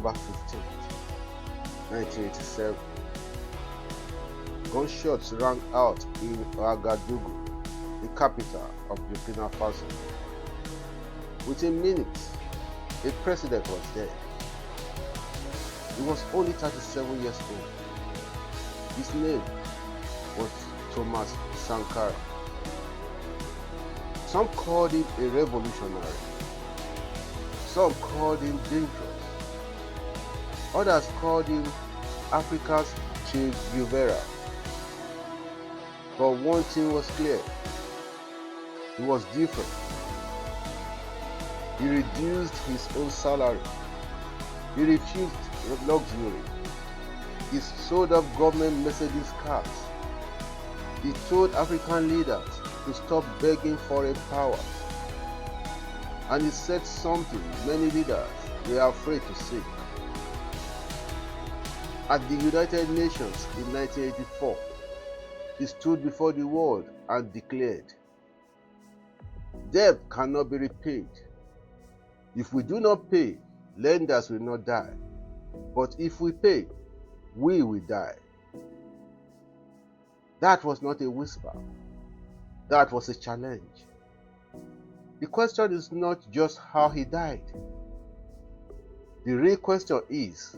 November 15, 1987. Gunshots rang out in Ouagadougou, the capital of Burkina Faso. Within minutes, a president was dead. He was only 37 years old. His name was Thomas Sankara. Some called him a revolutionary. Some called him dangerous. Others called him Africa's Che Guevara. But one thing was clear: he was different. He reduced his own salary. He refused luxury. He sold off government Mercedes cars. He told African leaders to stop begging foreign powers. And he said something many leaders were afraid to say. At the United Nations in 1984, he stood before the world and declared, "Debt cannot be repaid. If we do not pay, lenders will not die. But if we pay, we will die." That was not a whisper. That was a challenge. The question is not just how he died. The real question is,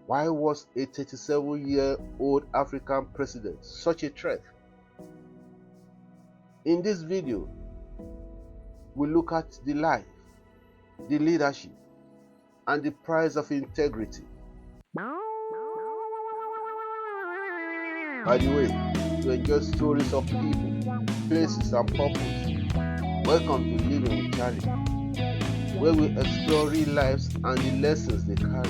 why was a 37-year-old African president such a threat? In this video, we look at the life, the leadership, and the price of integrity. By the way, to enjoy stories of people, places, and purpose, welcome to Living with Charlie, where we explore real lives and the lessons they carry.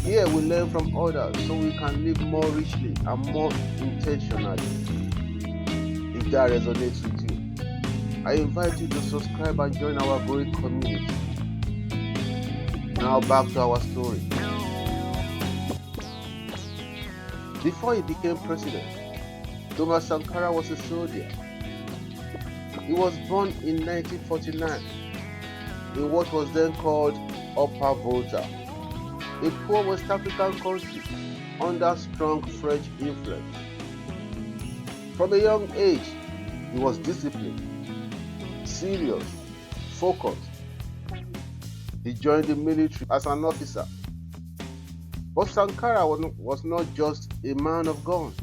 Here we learn from others so we can live more richly and more intentionally. If that resonates with you, I invite you to subscribe and join our growing community. Now back to our story. Before he became president, Thomas Sankara was a soldier. He was born in 1949 in what was then called Upper Volta, a poor West African country under strong French influence. From a young age, he was disciplined, serious, focused. He joined the military as an officer. But Sankara was not just a man of guns.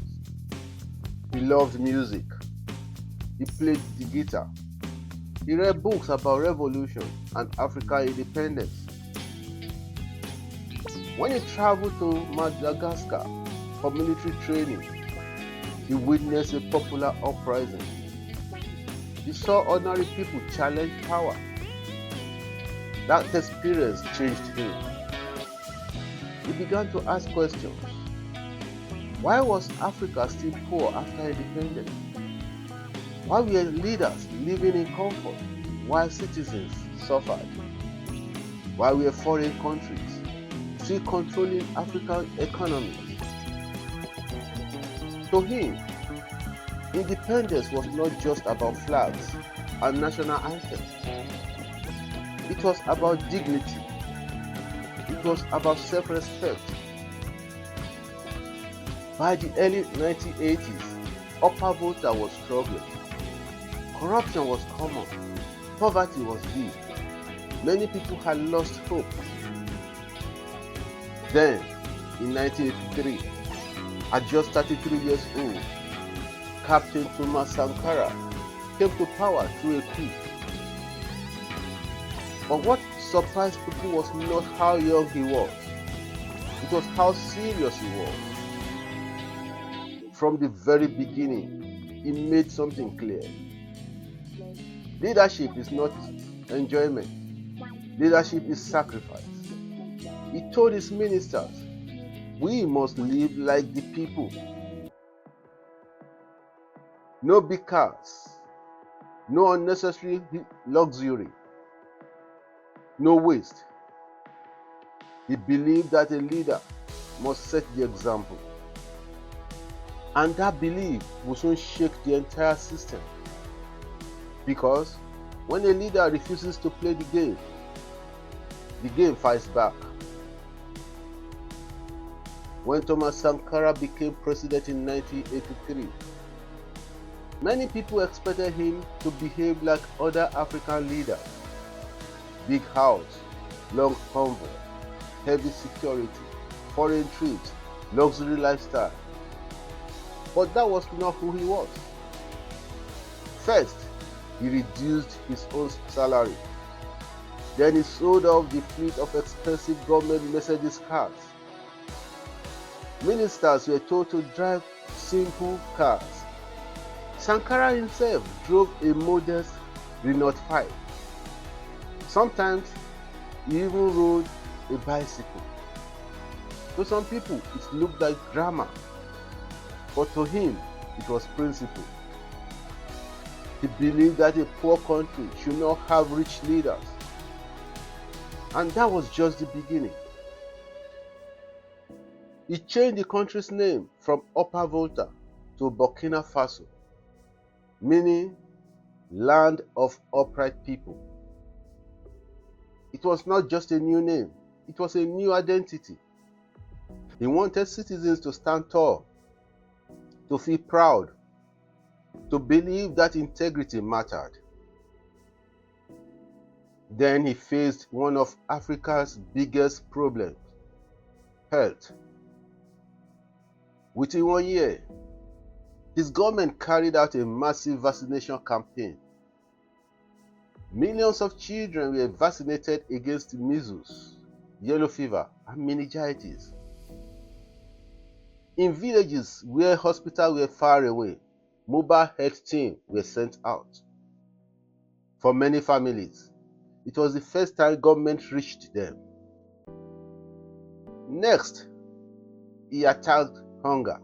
He loved music. He played the guitar. He read books about revolution and African independence. When he traveled to Madagascar for military training, he witnessed a popular uprising. He saw ordinary people challenge power. That experience changed him. He began to ask questions. Why was Africa still poor after independence? Why were leaders living in comfort while citizens suffered? Why were foreign countries still controlling African economies? To him, independence was not just about flags and national anthems. It was about dignity. It was about self-respect. By the early 1980s, Upper Volta was struggling. Corruption was common. Poverty was deep. Many people had lost hope. Then, in 1983, at just 33 years old, Captain Thomas Sankara came to power through a coup. But what surprised people was not how young he was. It was how serious he was. From the very beginning, he made something clear. Leadership is not enjoyment. Leadership is sacrifice. He told his ministers, "We must live like the people. No big cars, no unnecessary luxury, no waste." He believed that a leader must set the example. And that belief will soon shake the entire system. Because when a leader refuses to play the game, the game fights back. When Thomas Sankara became president in 1983, many people expected him to behave like other African leaders. Big house, long convoy, heavy security, foreign trips, luxury lifestyle. But that was not who he was. First, he reduced his own salary. Then he sold off the fleet of expensive government Mercedes cars. Ministers were told to drive simple cars. Sankara himself drove a modest Renault 5. Sometimes he even rode a bicycle. To some people, it looked like drama, but to him, it was principle. He believed that a poor country should not have rich leaders. And that was just the beginning. He changed the country's name from Upper Volta to Burkina Faso, meaning land of upright people. It was not just a new name, it was a new identity. He wanted citizens to stand tall, to feel proud, to believe that integrity mattered. Then he faced one of Africa's biggest problems: health. Within 1 year, his government carried out a massive vaccination campaign. Millions of children were vaccinated against measles, yellow fever, and meningitis. In villages where hospitals were far away, mobile health teams were sent out. For many families, it was the first time government reached them. Next, he attacked hunger.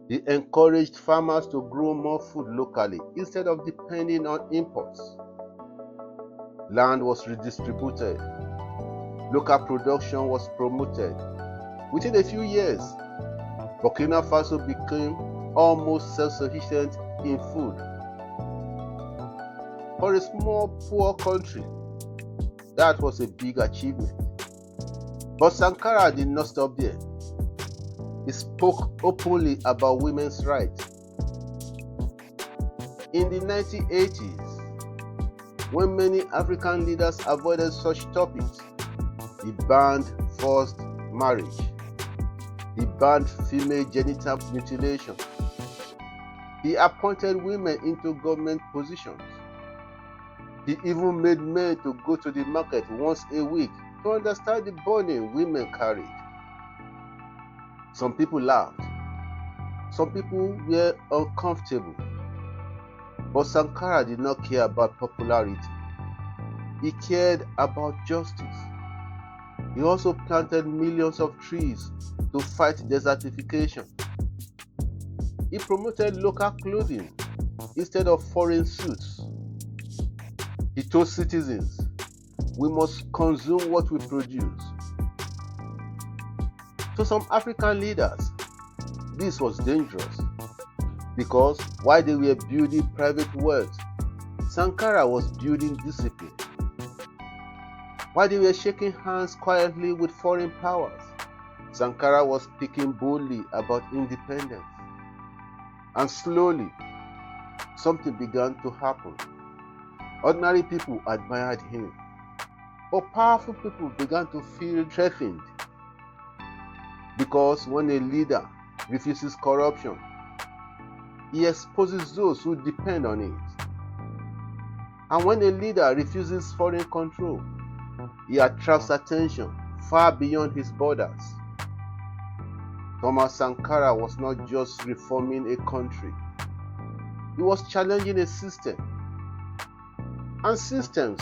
He encouraged farmers to grow more food locally instead of depending on imports. Land was redistributed. Local production was promoted. Within a few years, Burkina Faso became almost self-sufficient in food. For a small, poor country, that was a big achievement. But Sankara did not stop there. He spoke openly about women's rights. In the 1980s, when many African leaders avoided such topics, he banned forced marriage. He banned female genital mutilation. He appointed women into government positions. He even made men to go to the market once a week to understand the burden women carried. Some people laughed. Some people were uncomfortable. But Sankara did not care about popularity. He cared about justice. He also planted millions of trees to fight desertification. He promoted local clothing instead of foreign suits. He told citizens, we must consume what we produce. To some African leaders, this was dangerous because while they were building private wealth, Sankara was building discipline. While they were shaking hands quietly with foreign powers, Sankara was speaking boldly about independence. And slowly, something began to happen. Ordinary people admired him, but powerful people began to feel threatened. Because when a leader refuses corruption, he exposes those who depend on it. And when a leader refuses foreign control, he attracts attention far beyond his borders. Thomas Sankara was not just reforming a country, he was challenging a system. And systems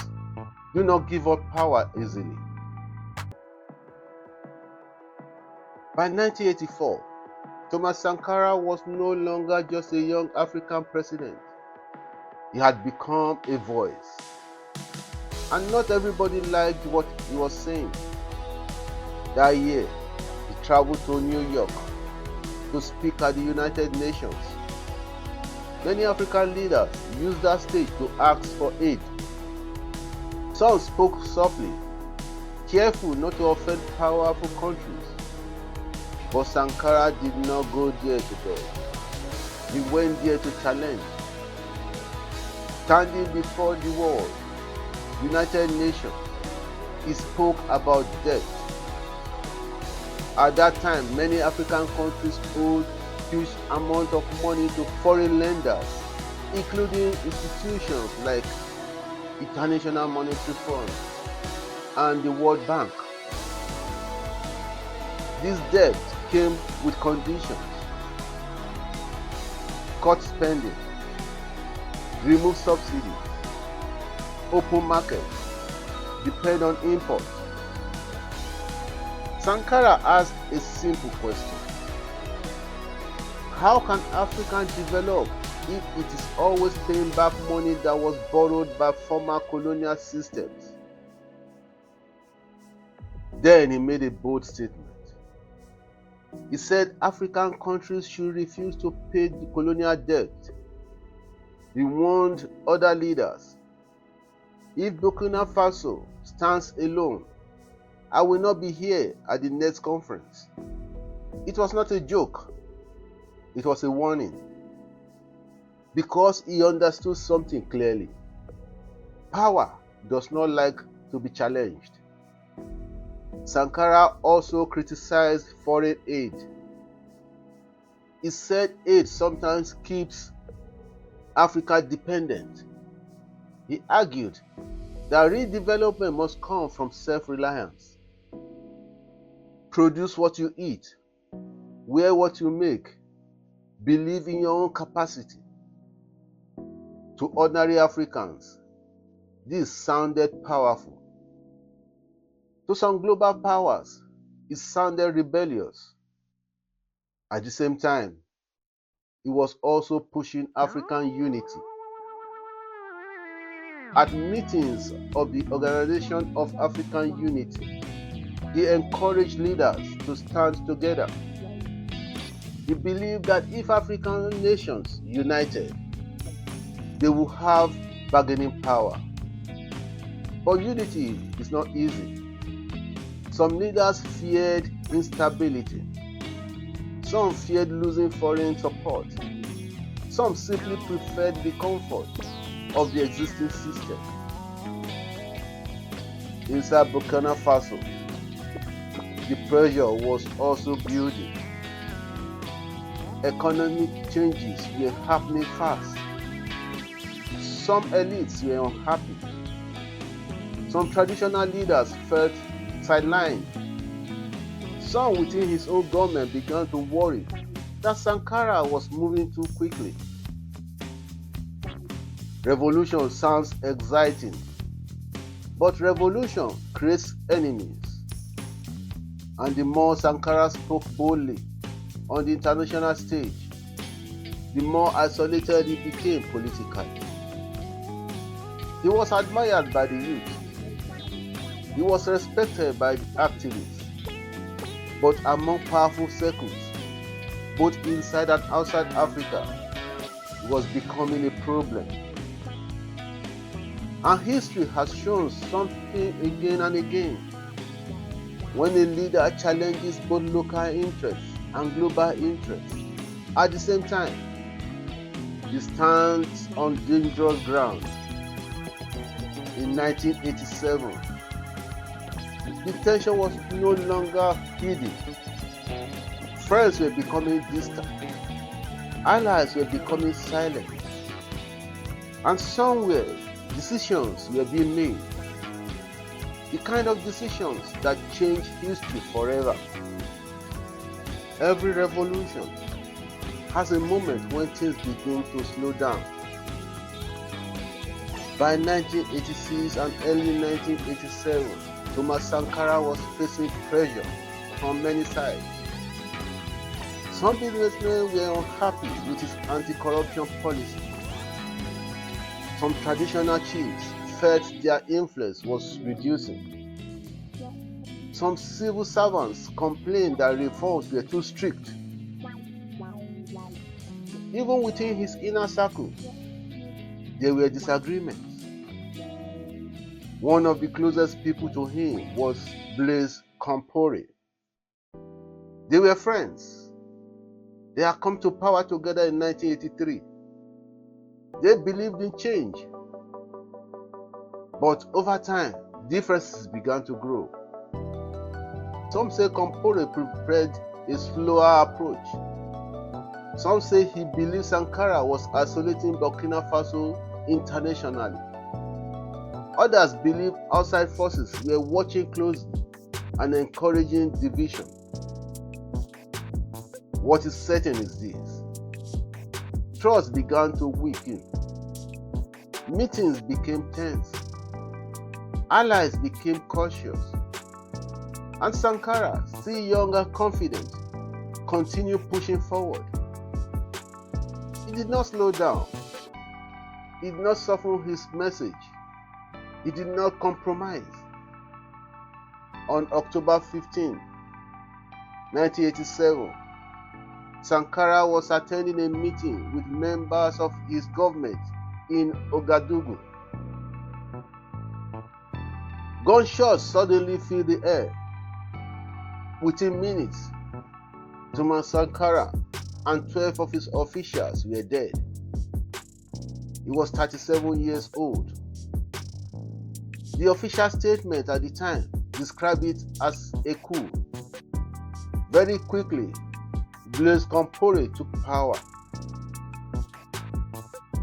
do not give up power easily. By 1984, Thomas Sankara was no longer just a young African president. He had become a voice. And not everybody liked what he was saying. That year, he traveled to New York to speak at the United Nations. Many African leaders used that stage to ask for aid. Some spoke softly, careful not to offend powerful countries. But Sankara did not go there to beg. He went there to challenge. Standing before the world, United Nations, he spoke about debt. At that time, many African countries owed huge amounts of money to foreign lenders, including institutions like International Monetary Fund and the World Bank. This debt came with conditions: cut spending, remove subsidies, open markets, depend on imports. Sankara asked a simple question: how can Africa develop if it is always paying back money that was borrowed by former colonial systems? Then he made a bold statement. He said African countries should refuse to pay the colonial debt. He warned other leaders, if Burkina Faso stands alone, I will not be here at the next conference. It was not a joke. It was a warning. Because he understood something clearly. Power does not like to be challenged. Sankara also criticized foreign aid. He said aid sometimes keeps Africa dependent. He argued that redevelopment must come from self-reliance. Produce what you eat, wear what you make, believe in your own capacity. To ordinary Africans, this sounded powerful. To some global powers, it sounded rebellious. At the same time, it was also pushing African unity. At meetings of the Organization of African Unity, he encouraged leaders to stand together. He believed that if African nations united, they will have bargaining power. But unity is not easy. Some leaders feared instability. Some feared losing foreign support. Some simply preferred the comfort of the existing system. Inside Burkina Faso, the pressure was also building. Economic changes were happening fast. Some elites were unhappy. Some traditional leaders felt sidelined. Some within his own government began to worry that Sankara was moving too quickly. Revolution sounds exciting, but revolution creates enemies. And the more Sankara spoke boldly on the international stage, the more isolated he became politically. He was admired by the youth. He was respected by the activists. But among powerful circles, both inside and outside Africa, he was becoming a problem. And history has shown something again and again. When a leader challenges both local interests and global interests at the same time, he stands on dangerous ground. In 1987, the tension was no longer hidden. Friends were becoming distant. Allies were becoming silent. And somewhere, decisions were being made. The kind of decisions that change history forever. Every revolution has a moment when things begin to slow down. By 1986 and early 1987, Thomas Sankara was facing pressure from many sides. Some businessmen were unhappy with his anti-corruption policy. Some traditional chiefs felt their influence was reducing. Some civil servants complained that reforms were too strict. Even within his inner circle, there were disagreements. One of the closest people to him was Blaise Compaoré. They were friends. They had come to power together in 1983. They believed in change. But over time, differences began to grow. Some say Compaoré preferred a slower approach. Some say he believed Sankara was isolating Burkina Faso internationally. Others believe outside forces were watching closely and encouraging division. What is certain is this: trust began to weaken. Meetings became tense. Allies became cautious. And Sankara, still young and confident, continued pushing forward. He did not slow down. He did not soften his message. He did not compromise. On October 15, 1987, Sankara was attending a meeting with members of his government in Ouagadougou. Gunshots suddenly filled the air. Within minutes, Thomas Sankara and 12 of his officials were dead. He was 37 years old. The official statement at the time described it as a coup. Very quickly, Blaise Compaoré took power.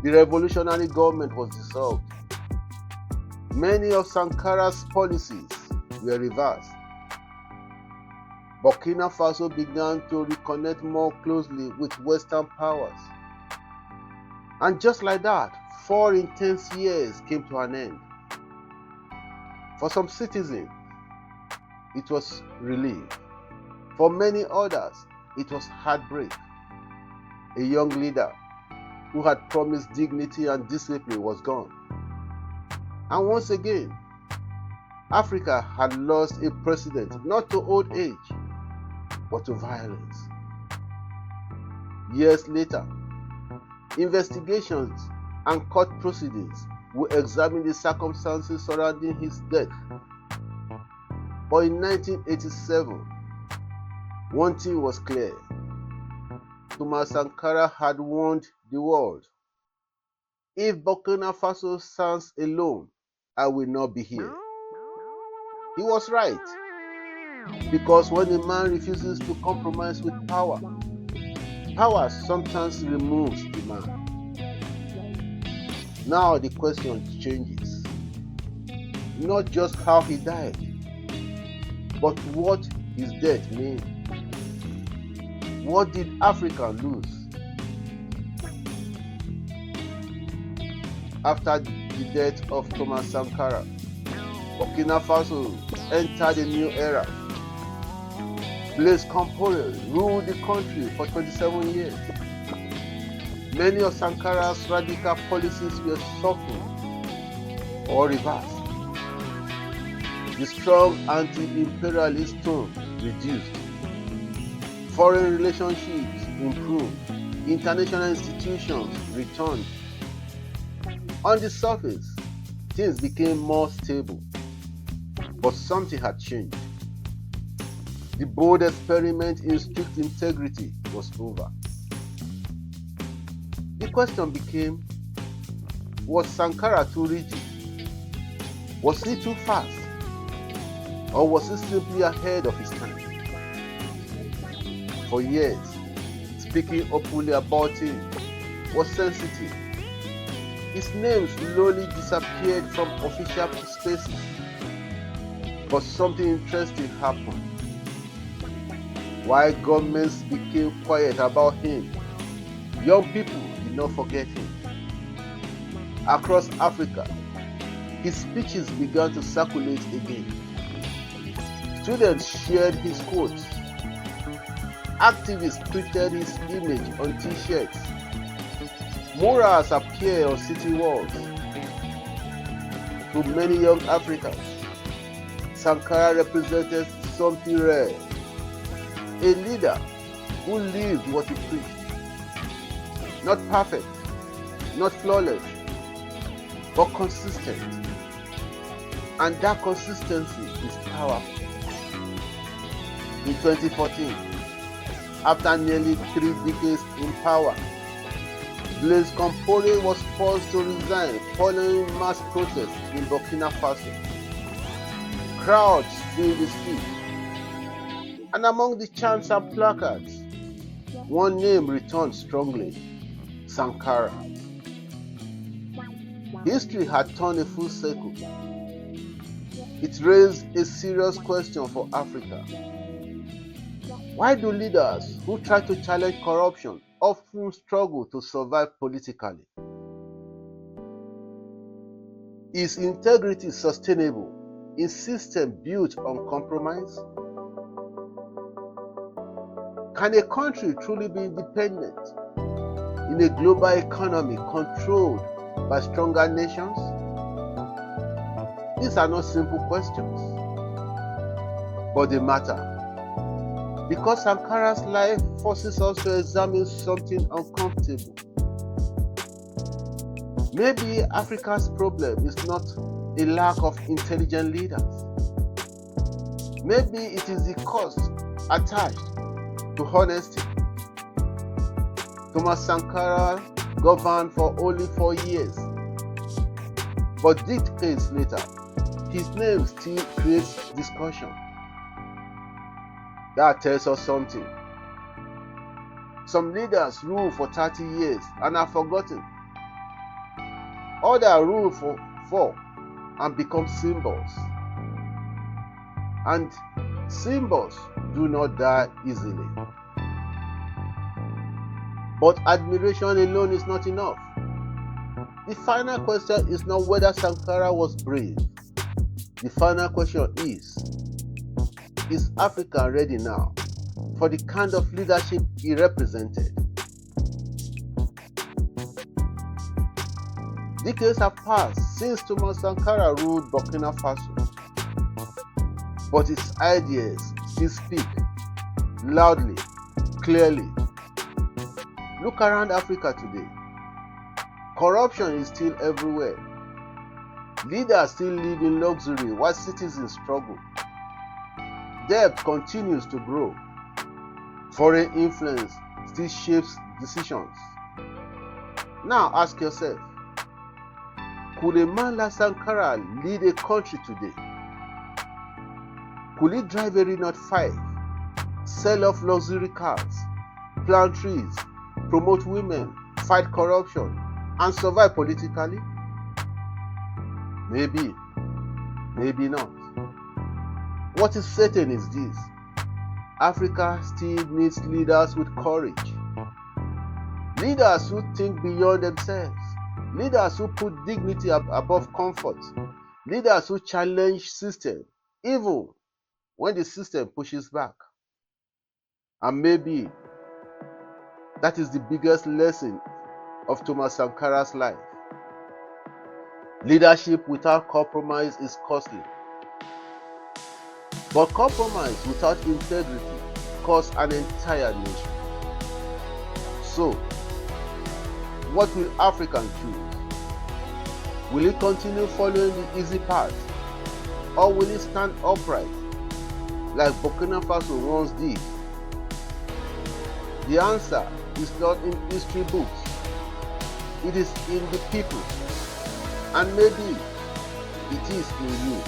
The revolutionary government was dissolved. Many of Sankara's policies were reversed. Burkina Faso began to reconnect more closely with Western powers. And just like that, 4 intense years came to an end. For some citizens, it was relief. For many others, it was heartbreak. A young leader who had promised dignity and discipline was gone. And once again, Africa had lost a president not to old age, but to violence. Years later, investigations and court proceedings will examine the circumstances surrounding his death. But in 1987, one thing was clear. Thomas Sankara had warned the world, "If Burkina Faso stands alone, I will not be here." He was right. Because when a man refuses to compromise with power, power sometimes removes the man. Now the question changes. Not just how he died, but what his death means. What did Africa lose? After the death of Thomas Sankara, Burkina Faso entered a new era. Blaise Compaoré ruled the country for 27 years. Many of Sankara's radical policies were softened or reversed. The strong anti-imperialist tone reduced. Foreign relationships improved. International institutions returned. On the surface, things became more stable. But something had changed. The bold experiment in strict integrity was over. The question became, was Sankara too rigid? Was he too fast? Or was he simply ahead of his time? For years, speaking openly about him was sensitive. His name slowly disappeared from official spaces. But something interesting happened. While governments became quiet about him, young people did not forget him. Across Africa, his speeches began to circulate again. Students shared his quotes. Activists printed his image on t-shirts. Murals appeared on city walls. To many young Africans, Sankara represented something rare. A leader who lived what he preached. Not perfect, not flawless, but consistent. And that consistency is powerful. In 2014, after nearly 3 decades in power, Blaise Compaoré was forced to resign following mass protests in Burkina Faso. Crowds filled the streets, and among the chants and placards, one name returned strongly: Sankara. History had turned a full circle. It raised a serious question for Africa. Why do leaders who try to challenge corruption often struggle to survive politically? Is integrity sustainable in a system built on compromise? Can a country truly be independent in a global economy controlled by stronger nations? These are not simple questions, but they matter. Because Sankara's life forces us to examine something uncomfortable. Maybe Africa's problem is not a lack of intelligent leaders. Maybe it is the cost attached to honesty. Thomas Sankara governed for only 4 years, but decades later, his name still creates discussion. That tells us something. Some leaders rule for 30 years and are forgotten. Others rule for 4 and become symbols. And symbols do not die easily. But admiration alone is not enough. The final question is not whether Sankara was brave. The final question is Africa ready now for the kind of leadership he represented? Decades have passed since Thomas Sankara ruled Burkina Faso, but his ideas still speak loudly, clearly. Look around Africa today. Corruption is still everywhere. Leaders still live in luxury while citizens struggle. Debt continues to grow. Foreign influence still shapes decisions. Now ask yourself, could a man like Sankara lead a country today? Could he drive a Renault 5, sell off luxury cars, plant trees, promote women, fight corruption, and survive politically? Maybe, maybe not. What is certain is this: Africa still needs leaders with courage. Leaders who think beyond themselves. Leaders who put dignity above comfort. Leaders who challenge system, even when the system pushes back. And maybe that is the biggest lesson of Thomas Sankara's life. Leadership without compromise is costly. But compromise without integrity costs an entire nation. So, what will Africans choose? Will it continue following the easy path? Or will it stand upright like Burkina Faso once did? The answer is not in history books. It is in the people. And maybe it is in you.